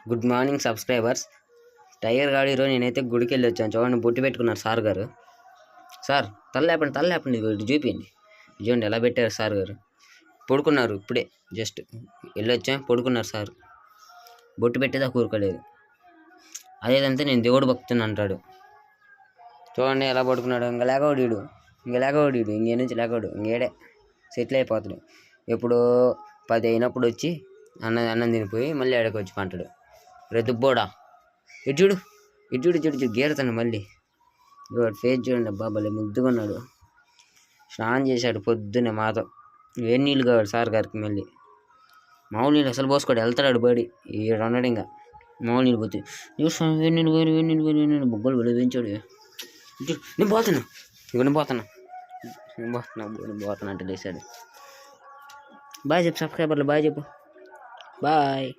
Good morning subscribers. Tiger గాడు ఈరోజు నేనైతే గుడికి వెళ్ళి వచ్చాను. చూడండి, బొట్టు పెట్టుకున్నారు సార్ గారు. సార్ తలలేపండి ఇటు చూపించండి. చూడండి ఎలా పెట్టారు సార్ గారు. పడుకున్నారు, ఇప్పుడే జస్ట్ వెళ్ళొచ్చాం, పడుకున్నారు సార్. బొట్టు పెట్టేదా కూరుకోలేదు. అదేదంటే నేను దేవుడు భక్తుని అంటాడు. చూడండి ఎలా పడుకున్నాడు. ఇంకా లేకవాడు ఇంకే నుంచి లేకవాడు ఇంకేడే సెటిల్ అయిపోతాడు. ఎప్పుడు 10 అయినప్పుడు వచ్చి అన్నం తినిపోయి మళ్ళీ ఆడకి వచ్చి పంటాడు. దుబ్బోడా ఇటు చూడు గీరతాను మళ్ళీ. వాడు ఫేస్ చూడండి, అబ్బా భలే ముద్దుగా ఉన్నాడు. స్నానం చేశాడు పొద్దున్నే మాతో. వేడి నీళ్ళు కావాలి సార్ గారికి. మళ్ళీ మామూలు నీళ్ళు అసలు పోసుకోడు, వెళ్తాడు బడి. ఉన్నాడు ఇంకా మామూలు నీళ్ళు పోతే వేడి నీళ్ళు బొగ్గలు వెళ్ళి పెంచాడు. నేను పోతున్నా అంటే లేసాడు. బాయ్ చెప్పు సబ్స్క్రైబర్లు, బాయ్ చెప్పు. బాయ్.